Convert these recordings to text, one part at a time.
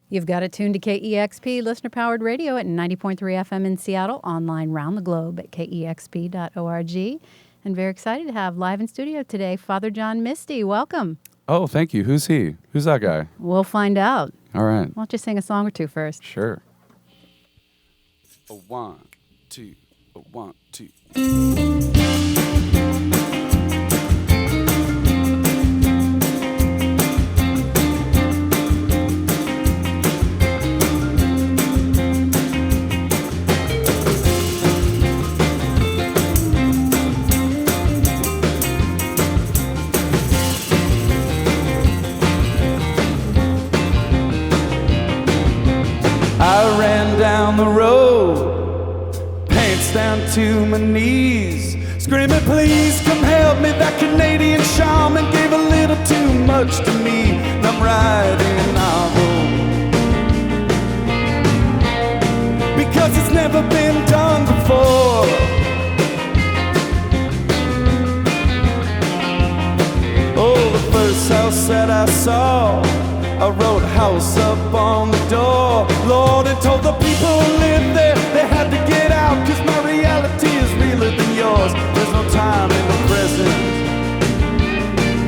You've got it tuned to KEXP, listener-powered radio at 90.3 FM in Seattle, online round the globe at kexp.org. And very excited to have live in studio today, Father John Misty. Welcome. Oh, thank you. Who's he? Who's that guy? We'll find out. All right. Why don't you sing a song or two first? Sure. A 1, 2, a 1, 2. I ran down the road, pants down to my knees, screaming, please come help me. That Canadian shaman gave a little too much to me, and I'm riding home because it's never been done before. Oh, the first house that I saw, I wrote house up on the door, Lord, and told the people who lived there they had to get out, cause my reality is realer than yours. There's no time in the present.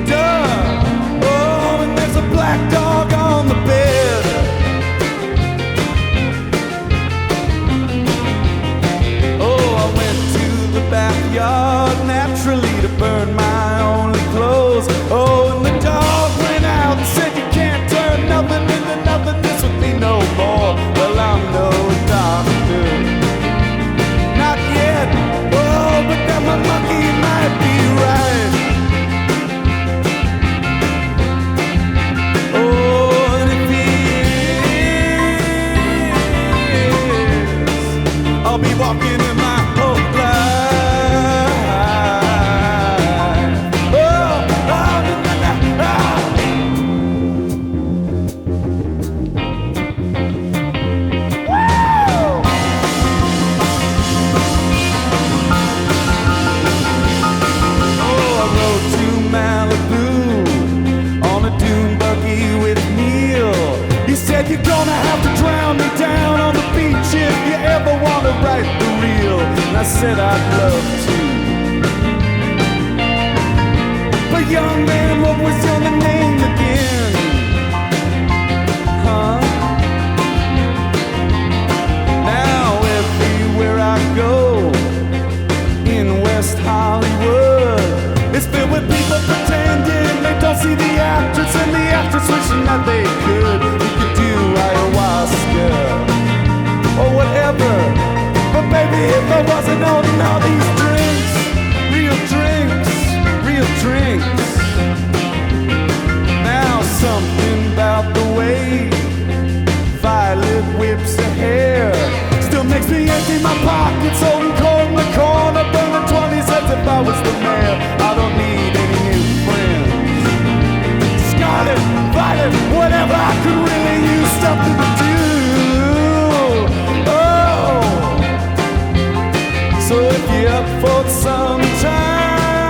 Duh! Oh, and there's a black dog on the bed. Oh, I went to the backyard naturally to burn my only clothes. Oh, and the dog went out and said you can't turn nothing into nothingness with me no more. Well, I'm no doctor, not yet. Oh, but then my monkey might be right. Oh, and if he is, I'll be walking in my whole life. Oh, oh, na, na, na, ah. Oh, I rode to Malibu on a dune buggy with Neil. He said, you're gonna have to drown me down on the beach if you ever want to write the reel. And I said, I'd love to. But young man, what was your name again? Huh? Now everywhere I go in West Hollywood, it's filled with people pretending they don't see the actress, and the actress wishing that they could. We could do ayahuasca or whatever, but baby, if I wasn't holding all these drinks, real drinks, real drinks. Now something about the way Violet whips her hair still makes me empty my pockets, holding cold in the corner, burning 20s as if I was the mayor. I don't need any new friends. Scarlet, Violet, whatever, I could really use something to do. Oh, so if you're up for some time,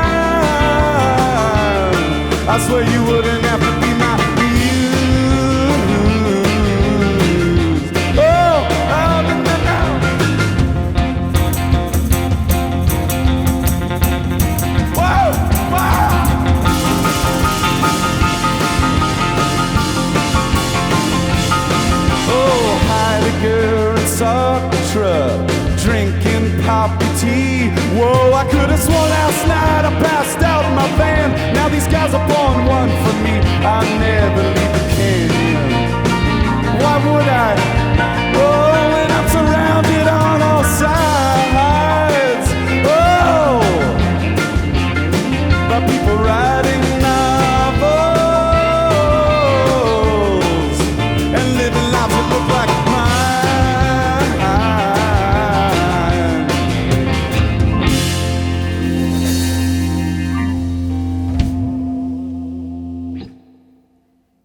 I swear you wouldn't have to be my muse. Oh, oh, no, no, no. Whoa, wow. Oh, Heidegger and Sartre, drinking poppy tea. Whoa, I could have sworn last night I passed out in my van. Now these guys are pouring one for me. I never leave the canyon. Why would I? Oh, when I'm surrounded on all sides. Oh, by people writing novels and living lives that look like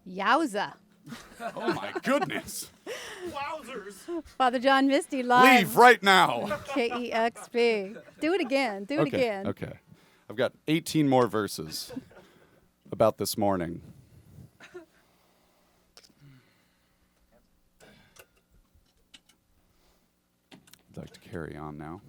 Yowza. Oh, my goodness. Wowzers! Father John Misty live. Leave right now. KEXP. Do it again. Do it again. Okay. I've got 18 more verses about this morning. like to carry on now.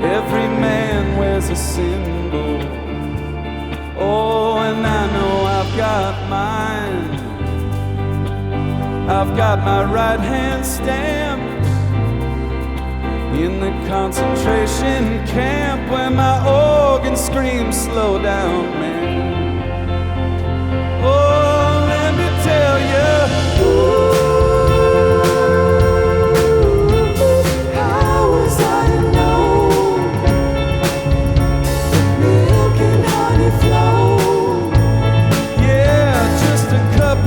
Every man wears a symbol. Oh, and I know I've got mine. I've got my right hand stamped in the concentration camp where my organ screams, slow down, man. Oh, let me tell you.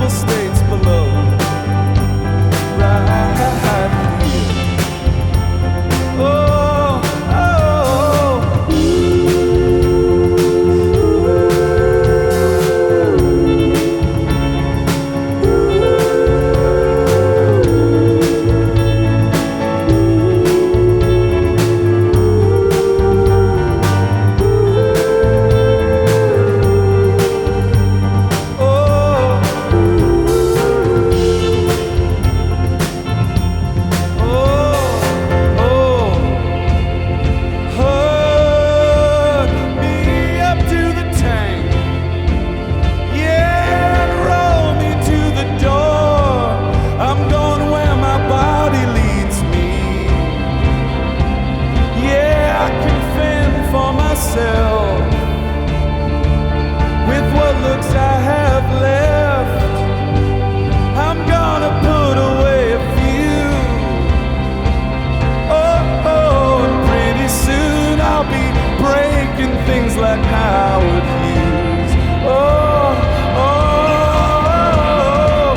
States below, right here. Oh, oh, like Howard Hughes. Oh, oh, oh,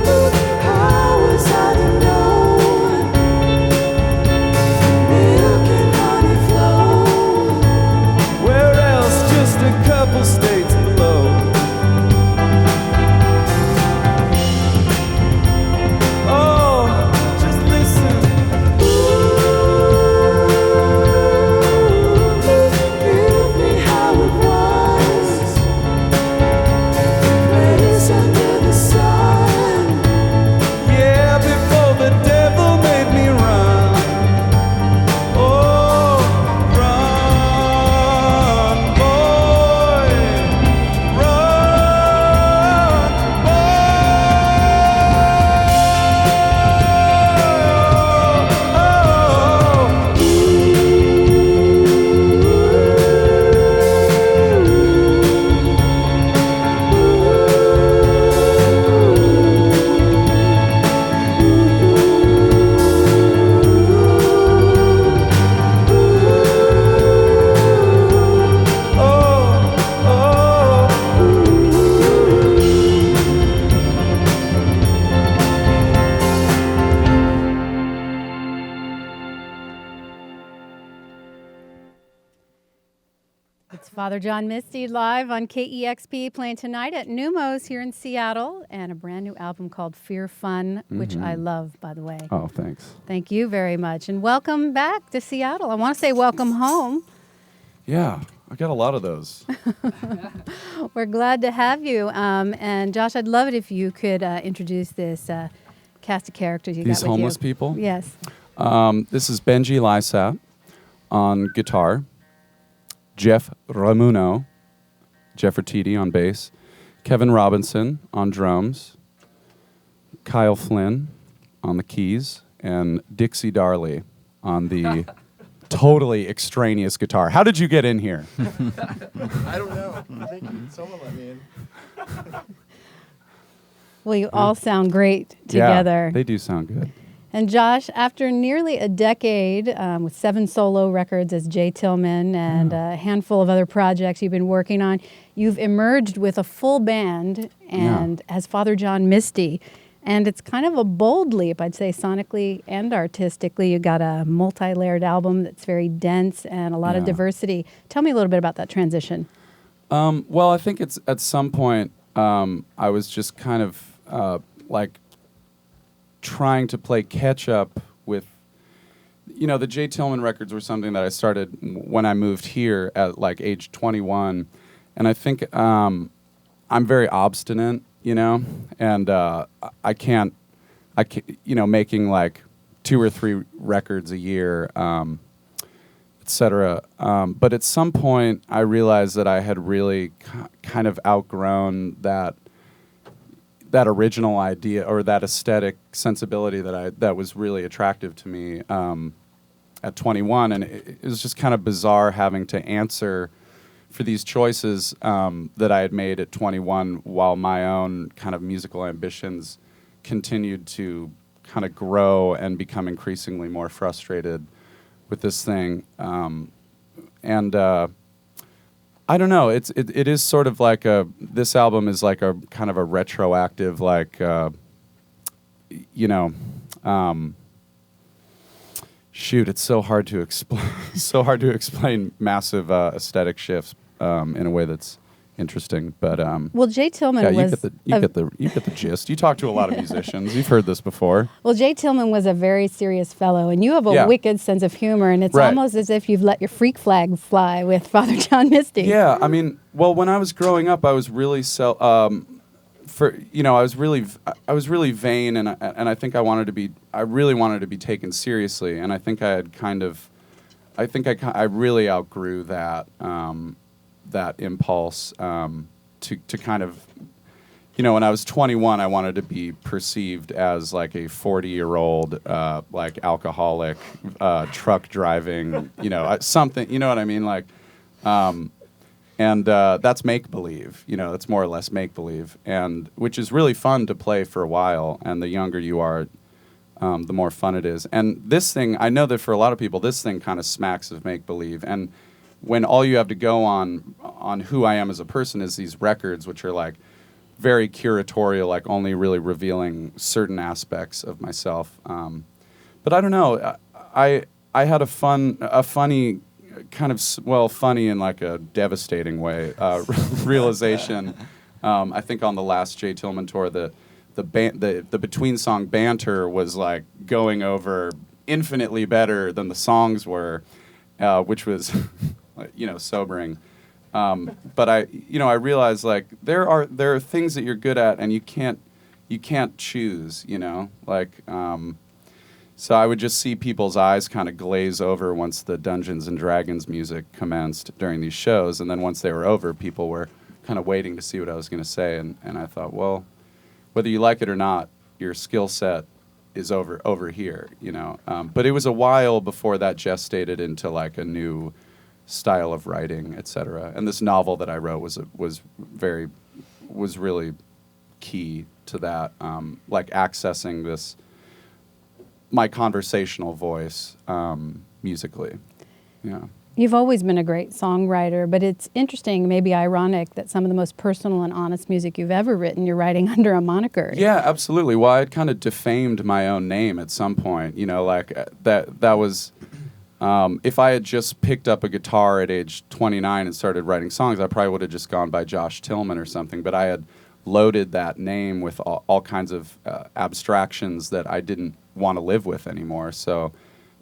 oh. How was I to know? Milk and honey flow. Where else? Just a couple states below. Father John Misty live on KEXP, playing tonight at Numos here in Seattle, and a brand new album called Fear Fun, which I love, by the way. Oh, thanks. Thank you very much. And welcome back to Seattle. I want to say welcome home. Yeah, I got a lot of those. We're glad to have you. And Josh, I'd love it if you could introduce this cast of characters you got with you. These homeless people? Yes. This is Benji Lysat on guitar. Jeff Ramuno, Jeffertiti on bass, Kevin Robinson on drums, Kyle Flynn on the keys, and Dixie Darley on the totally extraneous guitar. How did you get in here? I don't know. I think someone let me in. Well, you all sound great together. Yeah, they do sound good. And Josh, after nearly a decade with 7 solo records as Jay Tillman and a handful of other projects you've been working on, you've emerged with a full band and as Father John Misty. And it's kind of a bold leap, I'd say, sonically and artistically. You got a multi-layered album that's very dense and a lot of diversity. Tell me a little bit about that transition. Well, I think it's at some point I was just kind of like trying to play catch up with, the Jay Tillman records were something that I started when I moved here at like age 21. And I think I'm very obstinate, and I can't, making like 2 or 3 records a year, etc. But at some point, I realized that I had really kind of outgrown that original idea or that aesthetic sensibility that was really attractive to me at 21, and it was just kind of bizarre having to answer for these choices that I had made at 21 while my own kind of musical ambitions continued to kind of grow and become increasingly more frustrated with this thing. I don't know, it is sort of like this album is like a kind of a retroactive, like, shoot, it's so hard to explain massive aesthetic shifts in a way that's interesting. But well, Jay Tillman was you get the gist. You talk to a lot of musicians. You've heard this before. Well, Jay Tillman was a very serious fellow, and you have a wicked sense of humor, and it's almost as if you've let your freak flag fly with Father John Misty. Yeah, I mean, well, when I was growing up, I was really I was really vain, and I think I really wanted to be taken seriously, and I think I really outgrew that that impulse to kind of, when I was 21, I wanted to be perceived as like a 40-year-old like alcoholic truck driving, something, you know what I mean, like. And that's make-believe, that's more or less make-believe, and which is really fun to play for a while, and the younger you are, the more fun it is. And this thing, I know that for a lot of people, this thing kind of smacks of make-believe, and when all you have to go on who I am as a person is these records, which are like very curatorial, like only really revealing certain aspects of myself. But I don't know, I had a funny kind of funny in like a devastating way realization. I think on the last Jay Tillman tour, the between song banter was like going over infinitely better than the songs were, which was sobering. But I realized like there are things that you're good at and you can't choose, like. So I would just see people's eyes kind of glaze over once the Dungeons and Dragons music commenced during these shows, and then once they were over, people were kind of waiting to see what I was going to say, and I thought, well, whether you like it or not, your skill set is over here, But it was a while before that gestated into like a new style of writing, etc. And this novel that I wrote was really key to that, like accessing my conversational voice musically. Yeah. You've always been a great songwriter, but it's interesting, maybe ironic, that some of the most personal and honest music you've ever written, you're writing under a moniker. Yeah, absolutely. Well, I had kind of defamed my own name at some point, like that was, if I had just picked up a guitar at age 29 and started writing songs, I probably would have just gone by Josh Tillman or something, but I had loaded that name with all kinds of abstractions that I didn't want to live with anymore. So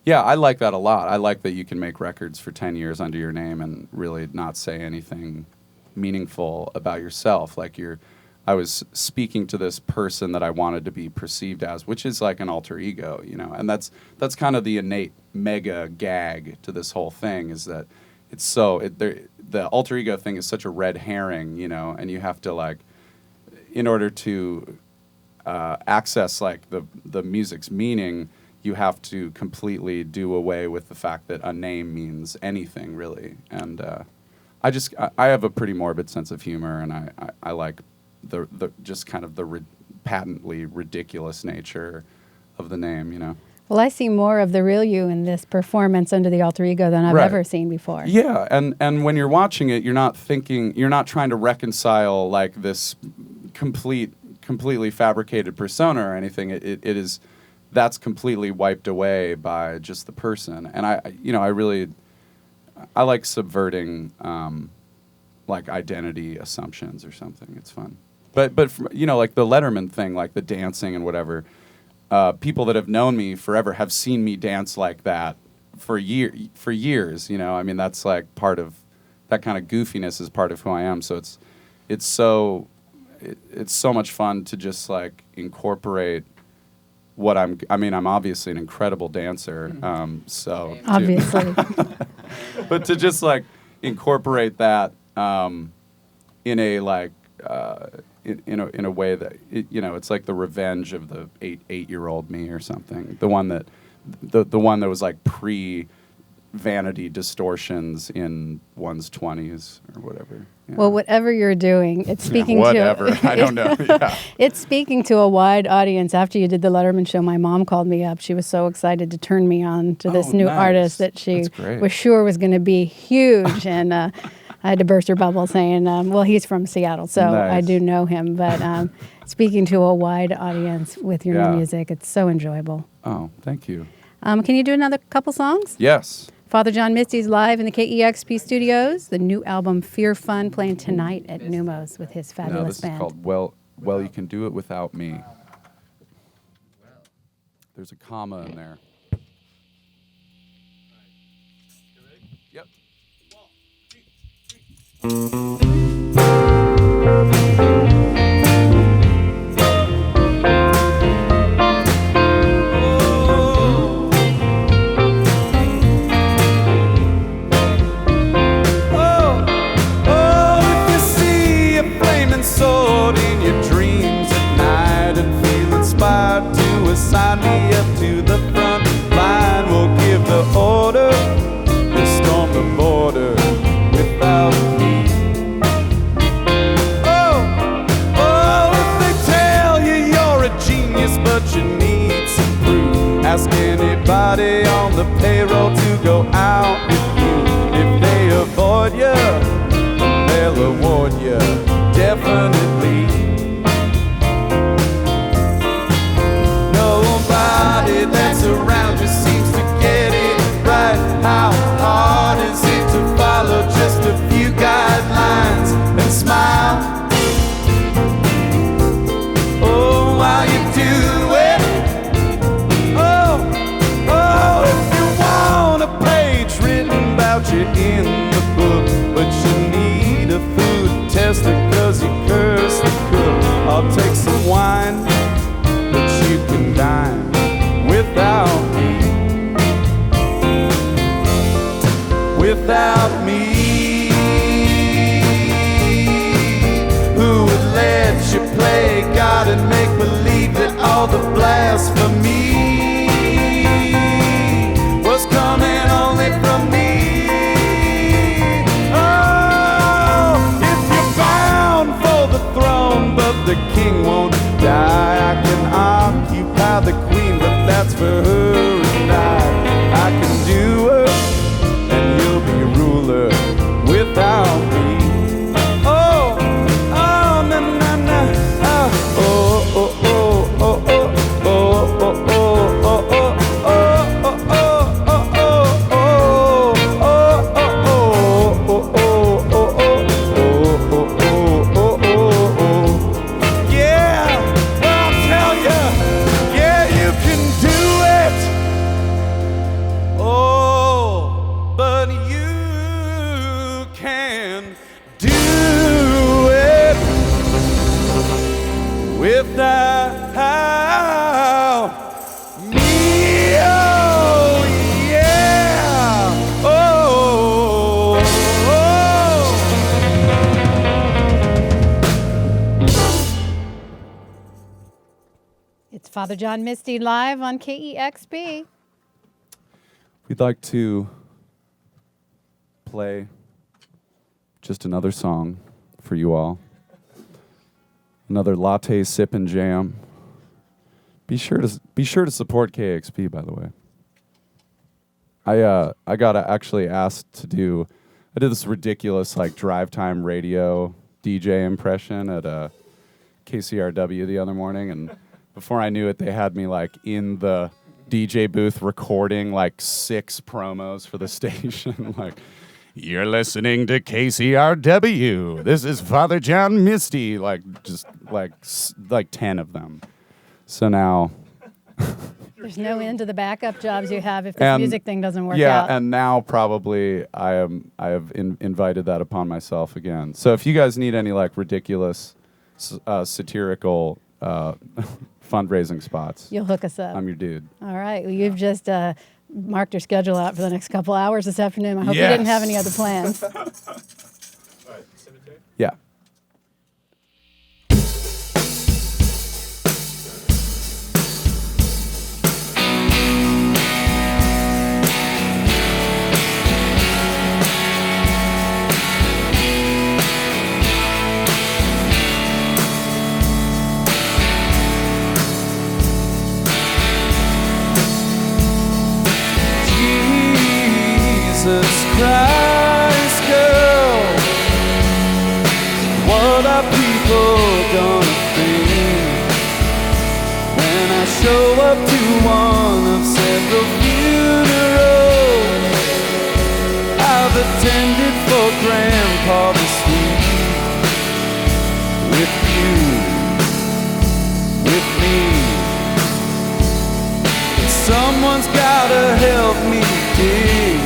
yeah, I like that a lot. I like that you can make records for 10 years under your name and really not say anything meaningful about yourself. Like I was speaking to this person that I wanted to be perceived as, which is like an alter ego, and that's kind of the innate mega gag to this whole thing, is that it's the alter ego thing is such a red herring, and you have to like, in order to access like the music's meaning, you have to completely do away with the fact that a name means anything really. And I have a pretty morbid sense of humor, and I like the just kind of the patently ridiculous nature of the name, you know. Well, I see more of the real you in this performance under the alter ego than I've Right. ever seen before. Yeah, and when you're watching it, you're not trying to reconcile like this completely fabricated persona or anything. It is, that's completely wiped away by just the person. And I like subverting like identity assumptions or something. It's fun. But you know, like the Letterman thing, like the dancing and whatever. People that have known me forever have seen me dance like that for years. You know, I mean, that's like part of that kind of goofiness is part of who I am. So it's so much fun to just like incorporate what I'm obviously an incredible dancer. So Obviously. but to just like incorporate that in a like in a way that it's like the revenge of the 8-year-old me or something. The one that was like pre vanity distortions in one's 20s or whatever. Yeah. Well, whatever you're doing, it's speaking whatever. to I don't know. Yeah. It's speaking to a wide audience. After you did the Letterman show, my mom called me up. She was so excited to turn me on to this new nice. artist that she That's great. was sure was going to be huge. And I had to burst her bubble saying, well, he's from Seattle, so Nice. I do know him. But speaking to a wide audience with your Yeah. new music, it's so enjoyable. Oh, thank you. Can you do another couple songs? Yes. Father John Misty's live in the KEXP studios. The new album Fear Fun playing tonight at Numos with his No, fabulous this band. is called Well, You Can Do It Without Me. There's a comma in there. Yep. If you see a flaming sword in your dreams at night and feel inspired to assign me up to the front line, we'll give the order and storm the border without me. If they tell you you're a genius but you need some proof, ask anybody on the payroll to go out with you. If they avoid you, they'll award you, definitely. Nobody that's around you seems to get it right. How hard is it to follow just a few guidelines and smile? Oh, while you do it. If you want a page written about you in the book, but you need a food tester 'cause you curse the cook, I'll take some wine, but you can dine without me. Without me. Who would let you play God and make believe that all the blasphemy was coming only from me? If you're bound for the throne, but the king won't die, I can occupy the queen, but that's for her and I can do her, and you'll be ruler without me. Oh, na na na. Oh, oh, oh, oh, oh, oh, oh, oh, oh, oh. Without me, oh yeah, oh, It's Father John Misty live on KEXP. We'd like to play just another song for you all. Another latte sip and jam. Be sure to support KXP, by the way. I got actually asked to do. I did this ridiculous like drive time radio DJ impression at KCRW the other morning, and before I knew it, they had me like in the DJ booth recording like 6 promos for the station. Like, you're listening to KCRW. This is Father John Misty. Like just like 10 of them. So now. There's no end to the backup jobs you have if this music thing doesn't work out. Yeah, and now probably I have invited that upon myself again. So if you guys need any like ridiculous satirical fundraising spots, you'll hook us up. I'm your dude. All right. Well, you've just marked your schedule out for the next couple hours this afternoon. I hope you didn't have any other plans. All right, cemetery? Yeah. Jesus Christ, girl, what are people gonna think when I show up to one of several funerals I've attended for Grandpa this week? With you, with me, someone's gotta help me dig.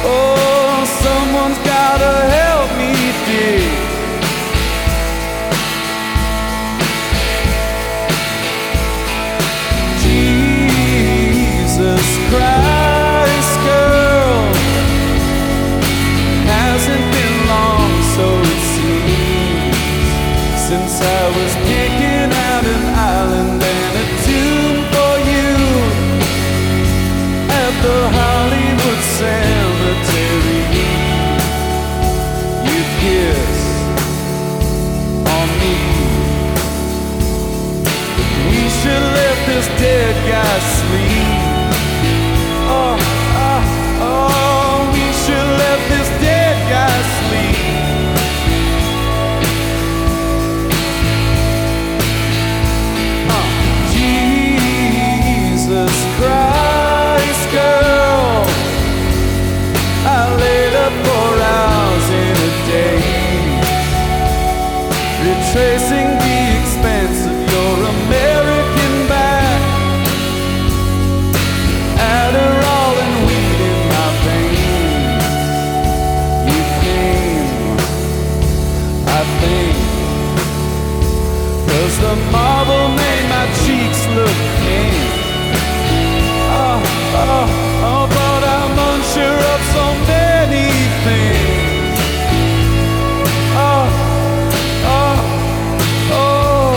Oh, someone's gotta help me dig. Jesus Christ, girl, hasn't been long, so it seems, since I was picking out an island and a tune for you at the Hollywood Cemetery. You kiss on me, but we should let this dead guy sleep. Oh, oh, oh, we should let this dead guy sleep. Jesus Christ, girl, I laid up for hours in a day, retracing the expanse of your American back. Adderall and weed in my veins. You came, I think, 'cause the marble made my cheeks look pink. Oh, oh, oh, but I'm unsure of so many things. Oh, oh, oh,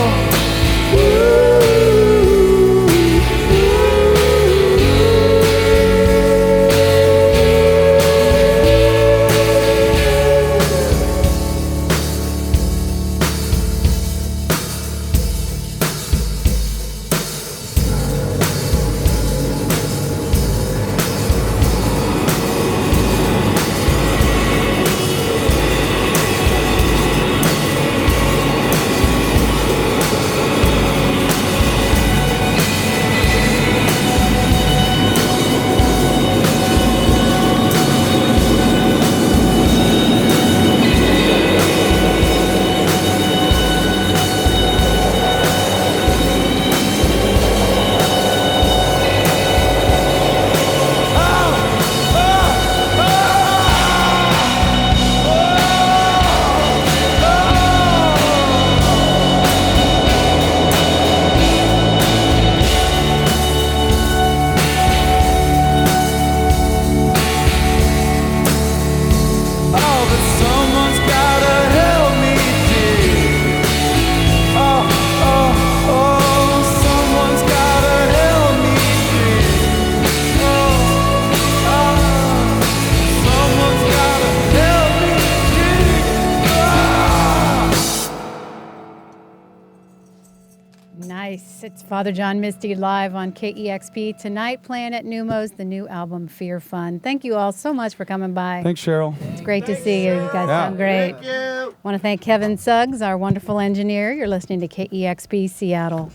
Nice. It's Father John Misty live on KEXP tonight, playing at Neumos, the new album Fear Fun. Thank you all so much for coming by. Thanks, Cheryl. It's great to see you. You guys sound great. Thank you. Want to thank Kevin Suggs, our wonderful engineer. You're listening to KEXP Seattle.